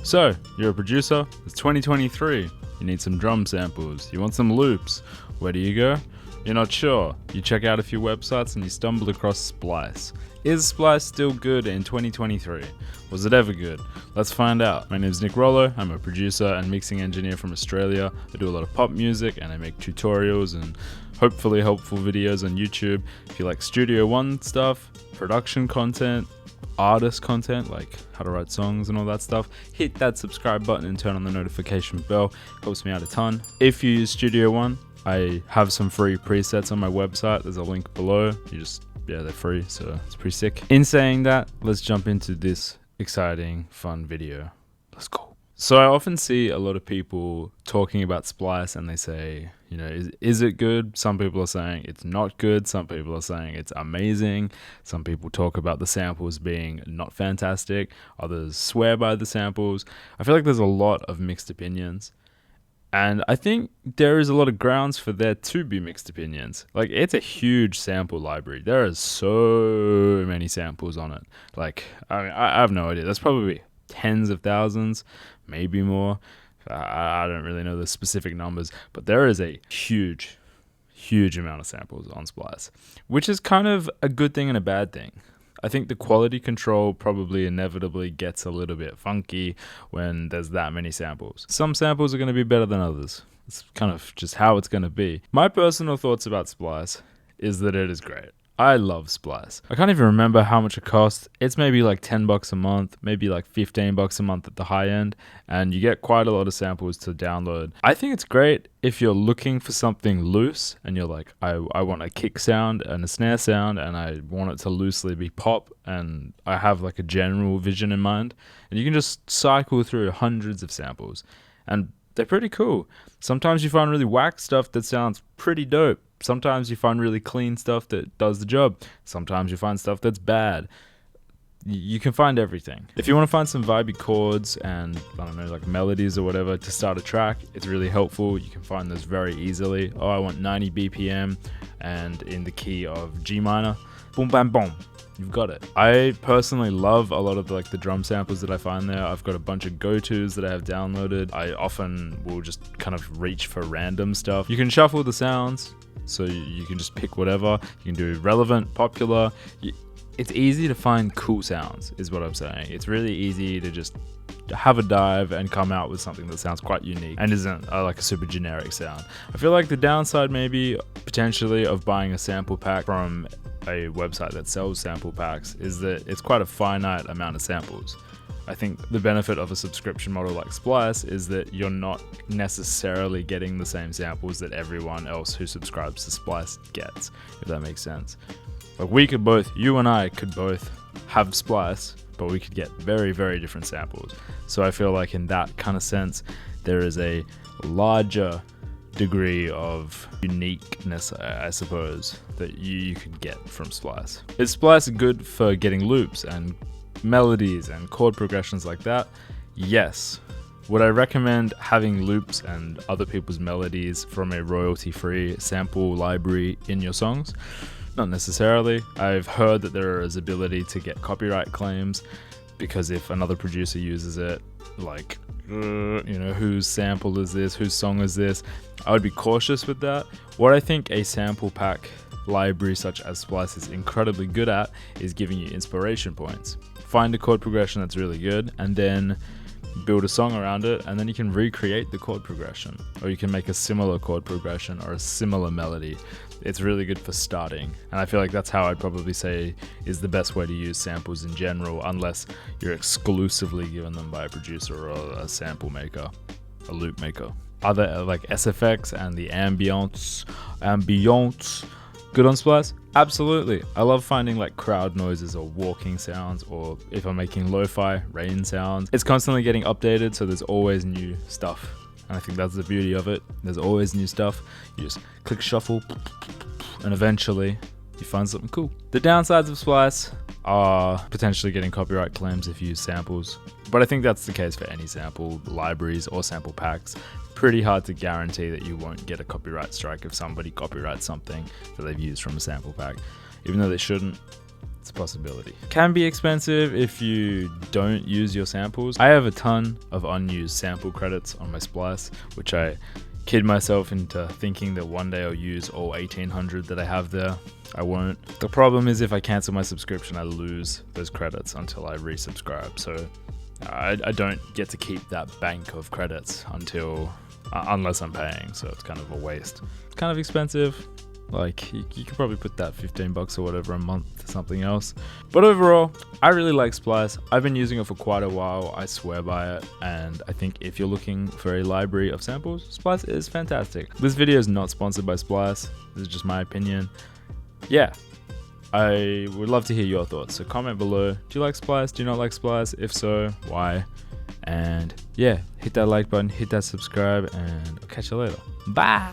So, you're a producer, it's 2023, you need some drum samples, you want some loops. Where do you go? You're not sure. You check out a few websites and you stumble across Splice. Is Splice still good in 2023? Was it ever good? Let's find out. My name is Rollo, I'm a producer and mixing engineer from Australia. I do a lot of pop music and I make tutorials and hopefully helpful videos on YouTube. If you like Studio One stuff, production content, artist content like how to write songs and all that stuff, hit that subscribe button and turn on the notification bell. Helps me out a ton. If you use Studio One, I have some free presets on my website. There's a link below. They're free, so it's pretty sick. In saying that, let's jump into this exciting, fun video. Let's go. So I often see a lot of people talking about Splice and they say, is it good? Some people are saying it's not good. Some people are saying it's amazing. Some people talk about the samples being not fantastic. Others swear by the samples. I feel like there's a lot of mixed opinions. And I think there is a lot of grounds for there to be mixed opinions. Like, it's a huge sample library. There are so many samples on it. I have no idea. There's probably tens of thousands, maybe more. I don't really know the specific numbers, but there is a huge amount of samples on Splice, which is kind of a good thing and a bad thing. I think the quality control probably inevitably gets a little bit funky when there's that many samples. Some samples are going to be better than others. It's kind of just how it's going to be. My personal thoughts about Splice is that it is great. I love Splice. I can't even remember how much it costs. It's maybe like $10 a month, maybe like $15 a month at the high end, and you get quite a lot of samples to download. I think it's great if you're looking for something loose and you're like, I want a kick sound and a snare sound and I want it to loosely be pop and I have like a general vision in mind, and you can just cycle through hundreds of samples and they're pretty cool. Sometimes you find really whack stuff that sounds pretty dope. Sometimes you find really clean stuff that does the job. Sometimes you find stuff that's bad. You can find everything. If you want to find some vibey chords and, like melodies or whatever to start a track, it's really helpful. You can find those very easily. Oh, I want 90 BPM and in the key of G minor. Boom, bam, boom. You've got it. I personally love a lot of the drum samples that I find there. I've got a bunch of go-tos that I have downloaded. I often will just kind of reach for random stuff. You can shuffle the sounds, so you can just pick whatever. You can do relevant, popular. It's easy to find cool sounds, is what I'm saying. It's really easy to just have a dive and come out with something that sounds quite unique and isn't like a super generic sound. I feel like the downside maybe potentially of buying a sample pack from a website that sells sample packs is that it's quite a finite amount of samples. I think the benefit of a subscription model like Splice is that you're not necessarily getting the same samples that everyone else who subscribes to Splice gets, if that makes sense. Like you and I could both have Splice, but we could get very, very different samples. So I feel like in that kind of sense, there is a larger degree of uniqueness, I suppose, that you could get from Splice. Is Splice good for getting loops and melodies and chord progressions like that? Yes. Would I recommend having loops and other people's melodies from a royalty-free sample library in your songs? Not necessarily. I've heard that there is ability to get copyright claims because if another producer uses it, like, whose sample is this, whose song is this, I would be cautious with that. What I think a sample pack library such as Splice is incredibly good at is giving you inspiration points. Find a chord progression that's really good and then build a song around it, and then you can recreate the chord progression, or you can make a similar chord progression or a similar melody. It's really good for starting, and I feel like that's how I'd probably say is the best way to use samples in general, unless you're exclusively given them by a producer or a sample maker, a loop maker. Other like SFX and the ambience good on Splice? Absolutely. I love finding like crowd noises or walking sounds, or if I'm making lo-fi, rain sounds. It's constantly getting updated, so there's always new stuff. And I think that's the beauty of it. There's always new stuff. You just click shuffle, and eventually you find something cool. The downsides of Splice are potentially getting copyright claims if you use samples, but I think that's the case for any sample libraries or sample packs. Pretty hard to guarantee that you won't get a copyright strike if somebody copyrights something that they've used from a sample pack. Even though they shouldn't, it's a possibility. Can be expensive if you don't use your samples. I have a ton of unused sample credits on my Splice, which I kid myself into thinking that one day I'll use all 1800 that I have there. I won't. The problem is if I cancel my subscription, I lose those credits until I resubscribe. So I don't get to keep that bank of credits unless I'm paying. So it's kind of a waste. It's kind of expensive. Like you could probably put that $15 or whatever a month to something else. But overall, I really like Splice. I've been using it for quite a while. I swear by it. And I think if you're looking for a library of samples, Splice is fantastic. This video is not sponsored by Splice. This is just my opinion. Yeah, I would love to hear your thoughts. So comment below. Do you like Splice? Do you not like Splice? If so, why? And yeah, hit that like button, hit that subscribe, and I'll catch you later. Bye.